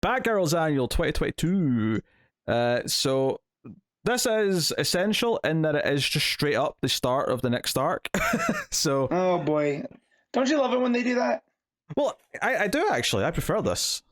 Batgirls Annual 2022. So this is essential in that it is just straight up the start of the next arc. So, Oh boy, don't you love it when they do that? well, I do actually. I prefer this.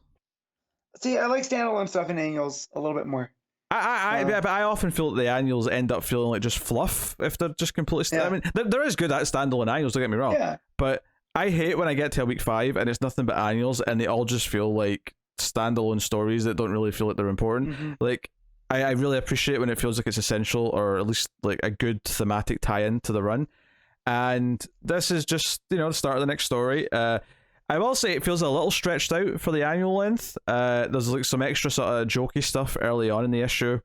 See, I like standalone stuff in annuals a little bit more. But I often feel that the annuals end up feeling like just fluff if they're just completely. I mean, there is good at standalone annuals. Don't get me wrong. Yeah. But I hate when I get to a week 5 and it's nothing but annuals and they all just feel like standalone stories that don't really feel like they're important. Mm-hmm. Like, I really appreciate when it feels like it's essential or at least like a good thematic tie-in to the run. And this is just, the start of the next story. I will say it feels a little stretched out for the annual length. There's like some extra sort of jokey stuff early on in the issue.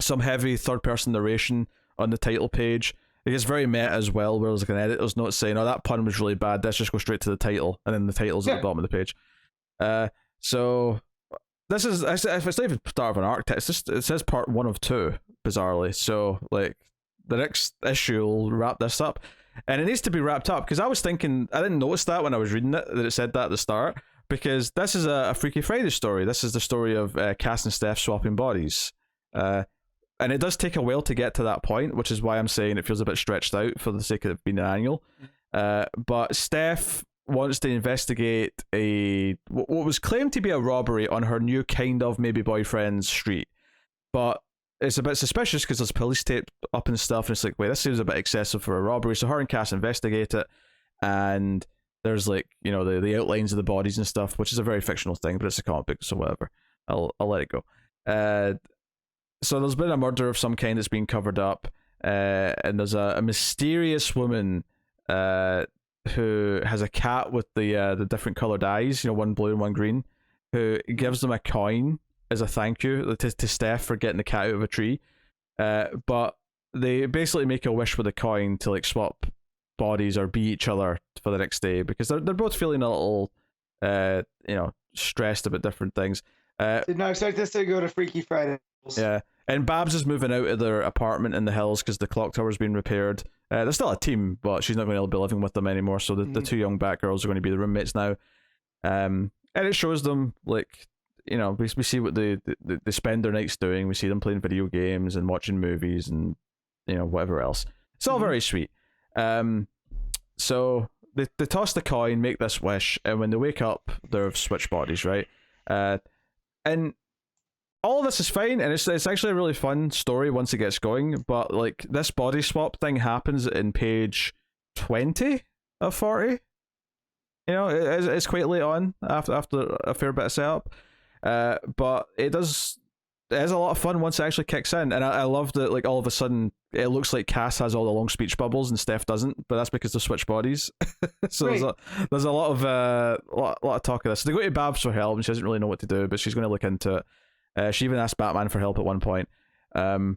Some heavy third-person narration on the title page. It gets very meta as well, where there's like an editor's note saying, "Oh, that pun was really bad. Let's just go straight to the title," and then the title's at the bottom of the page. So this is, if it's not even start of an arc, it says part 1 of 2, bizarrely. So like the next issue will wrap this up. And it needs to be wrapped up, because I was thinking, I didn't notice that when I was reading it, that it said that at the start, because this is a Freaky Friday story. This is the story of Cass and Steph swapping bodies. And it does take a while to get to that point, which is why I'm saying it feels a bit stretched out for the sake of it being an annual. But Steph wants to investigate what was claimed to be a robbery on her new kind of maybe boyfriend's street. But it's a bit suspicious because there's police tape up and stuff, and it's like, wait, this seems a bit excessive for a robbery. So her and Cass investigate it, and there's like, the outlines of the bodies and stuff, which is a very fictional thing, but it's a comic book, so whatever. I'll let it go. So there's been a murder of some kind that's been covered up, and there's a mysterious woman who has a cat with the different coloured eyes, one blue and one green, who gives them a coin as a thank you to Steph for getting the cat out of a tree. But they basically make a wish with a coin to like swap bodies or be each other for the next day, because they're both feeling a little stressed about different things. Did not expect this to go to Freaky Friday. Yeah. And Babs is moving out of their apartment in the hills because the clock tower's been repaired. They're still a team, but she's not going to be living with them anymore, so the two young Batgirls are going to be the roommates now. And it shows them, like, we see what they spend their nights doing. We see them playing video games and watching movies and, whatever else. It's all very sweet. So they toss the coin, make this wish, and when they wake up, they're switch bodies, right? And all of this is fine, and it's actually a really fun story once it gets going, but like this body swap thing happens in page 20 of 40. It's quite late on after a fair bit of setup. But it is a lot of fun once it actually kicks in, and I love that, like, all of a sudden it looks like Cass has all the long speech bubbles and Steph doesn't, but that's because they switch bodies. So right. there's a lot of talk of this. So they go to Babs for help, and she doesn't really know what to do, but she's going to look into it. She even asked Batman for help at one point. But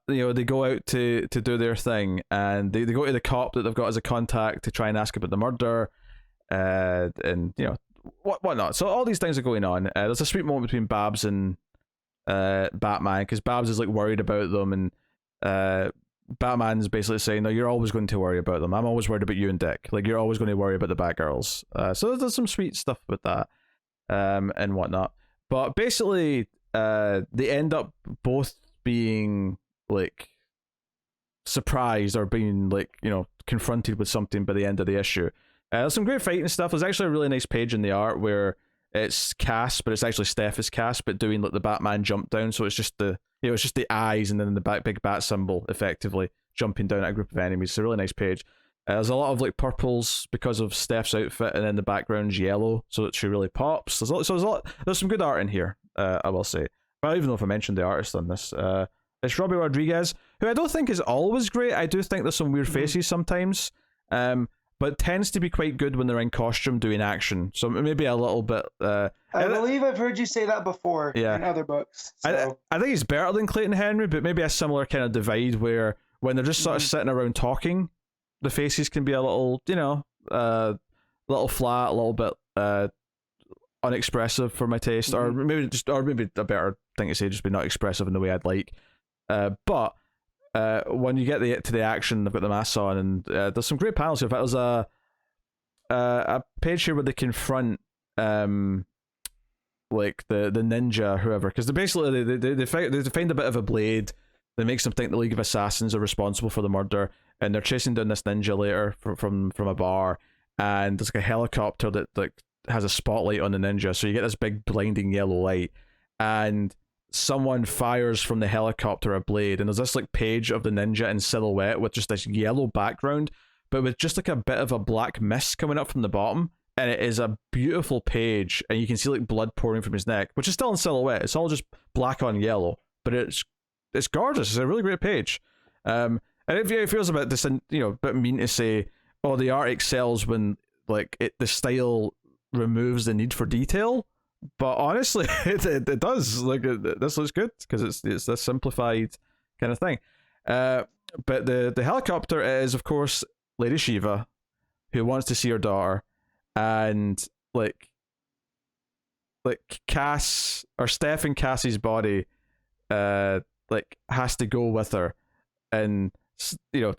they go out to do their thing, and they go to the cop that they've got as a contact to try and ask about the murder, and whatnot. So all these things are going on. There's a sweet moment between Babs and Batman, because Babs is like worried about them, and Batman's basically saying, "No, you're always going to worry about them. I'm always worried about you and Dick. Like, you're always going to worry about the Batgirls." So there's some sweet stuff with that, and whatnot. But basically, they end up both being like surprised or being like confronted with something by the end of the issue. There's some great fighting stuff. There's actually a really nice page in the art where it's Cass, but it's actually Steph as Cass, but doing like the Batman jump down. So it's just the eyes and then the big bat symbol effectively jumping down at a group of enemies. It's a really nice page. There's a lot of like purples because of Steph's outfit, and then the background's yellow, so that she really pops. There's some good art in here, I will say. I don't even know if I mentioned the artist on this. It's Robbie Rodriguez, who I don't think is always great. I do think there's some weird faces sometimes, but tends to be quite good when they're in costume doing action. So maybe a little bit. I believe I've heard you say that before in other books. So. I think he's better than Clayton Henry, but maybe a similar kind of divide where when they're just sort of sitting around talking, the faces can be a little, little flat, a little bit unexpressive for my taste, or maybe a better thing to say, just be not expressive in the way I'd like. But when you get to the action, they've got the masks on, and there's some great panels here. In fact, there's a page here where they confront like the ninja, whoever, because they basically they find a bit of a blade that makes them think the League of Assassins are responsible for the murder, and they're chasing down this ninja later from a bar, and there's like a helicopter that like has a spotlight on the ninja, so you get this big blinding yellow light, and someone fires from the helicopter a blade, and there's this like page of the ninja in silhouette with just this yellow background, but with just like a bit of a black mist coming up from the bottom. And it is a beautiful page, and you can see like blood pouring from his neck, which is still in silhouette. It's all just black on yellow, but it's gorgeous. It's a really great page. And it feels a bit a bit mean to say, oh, the art excels when like the style removes the need for detail. But honestly, it does. Like this looks good because it's this simplified kind of thing. But the helicopter is of course Lady Shiva, who wants to see her daughter. And like Cass or Steph and Cassie's body like has to go with her, and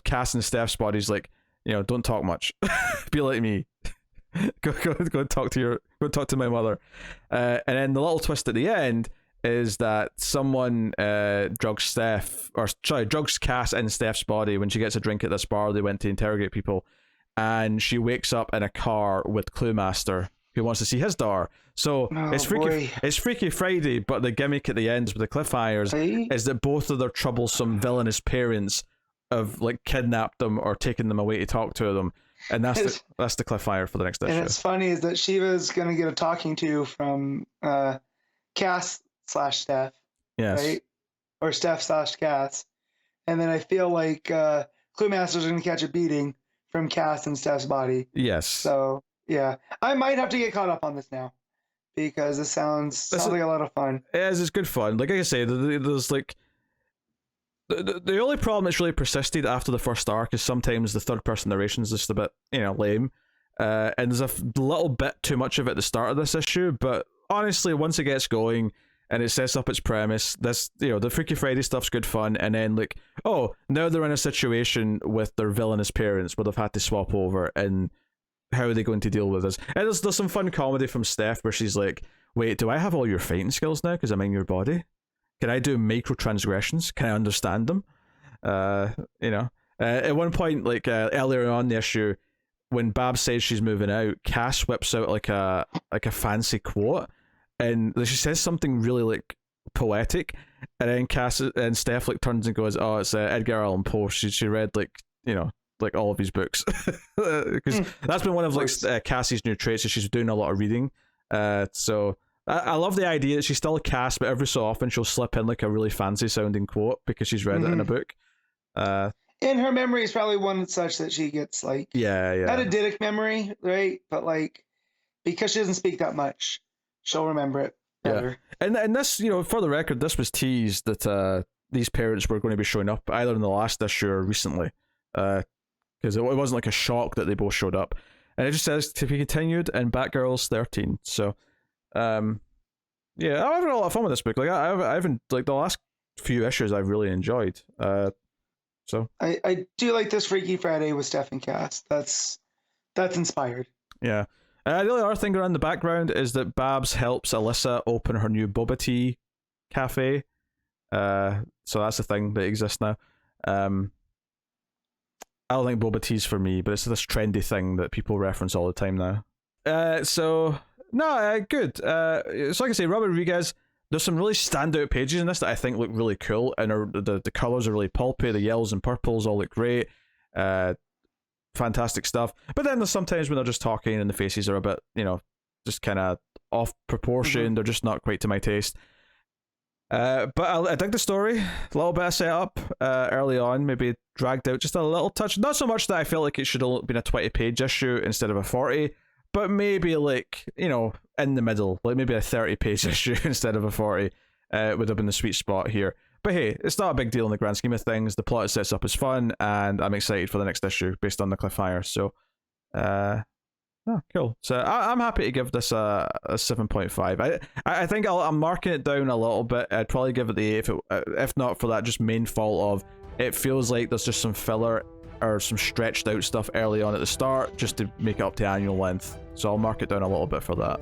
Cass and Steph's body's like, don't talk much. Be like me. go talk to my mother. And then the little twist at the end is that someone drugs Cass in Steph's body when she gets a drink at this bar they went to interrogate people. And she wakes up in a car with Cluemaster, who wants to see his daughter. So it's Freaky Friday, but the gimmick at the end with the cliffhangers is that both of their troublesome villainous parents have like kidnapped them or taken them away to talk to them, and that's the cliffhanger for the next issue. And it's funny is that Shiva's gonna get a talking to from Cass/Steph, yes, right, or Steph/Cass, and then I feel like Cluemaster's gonna catch a beating from Cass and Steph's body. Yes. So yeah, I might have to get caught up on this now because this sounds like a lot of fun. It's good fun. Like I say, there's like the only problem that's really persisted after the first arc is sometimes the third person narration is just a bit lame, and there's a little bit too much of it at the start of this issue. But honestly, once it gets going and it sets up its premise, this the Freaky Friday stuff's good fun, and then like, oh, now they're in a situation with their villainous parents where they've had to swap over, and how are they going to deal with this? And there's some fun comedy from Steph where she's like, wait, do I have all your fighting skills now because I'm in your body? Can I do microtransgressions? Can I understand them? At one point, like earlier on in the issue, when Bab says she's moving out, Cass whips out like a fancy quote, and she says something really like poetic, and then Cass and Steph like turns and goes, "Oh, it's Edgar Allan Poe." She read like like all of his books, because that's been one of like Cassie's new traits. Is she's doing a lot of reading. So I love the idea that she's still a Cass, but every so often she'll slip in like a really fancy sounding quote because she's read it in a book. And her memory is probably one such that she gets like not a eidetic memory, right? But like because she doesn't speak that much, she'll remember it better. Yeah. And this, for the record, this was teased that these parents were going to be showing up either in the last issue or recently, because it wasn't like a shock that they both showed up. And it just says to be continued in Batgirls 13. So, I'm having a lot of fun with this book. Like I haven't like the last few issues I've really enjoyed. So I do like this Freaky Friday with Steph and Cass. That's inspired. Yeah. The only other thing around the background is that Babs helps Alyssa open her new boba tea cafe. So that's a thing that exists now. I don't think boba tea's for me, but it's this trendy thing that people reference all the time now. Good. So like I say, Robert Rodriguez, there's some really standout pages in this that I think look really cool, and the colours are really pulpy, the yellows and purples all look great. Fantastic stuff. But then there's sometimes when they're just talking and the faces are a bit, just kind of off proportion. They're just not quite to my taste. But I dig the story. A little bit of setup early on, maybe dragged out just a little touch. Not so much that I feel like it should have been a 20-page issue instead of a 40, but maybe like, in the middle, like maybe a 30-page issue instead of a 40 would have been the sweet spot here. But hey, it's not a big deal in the grand scheme of things. The plot it sets up is fun, and I'm excited for the next issue based on the cliffhanger. So, cool. So I'm happy to give this a 7.5. I think I'm marking it down a little bit. I'd probably give it the 8 if not for that just main fault of it feels like there's just some filler or some stretched out stuff early on at the start just to make it up to annual length. So I'll mark it down a little bit for that.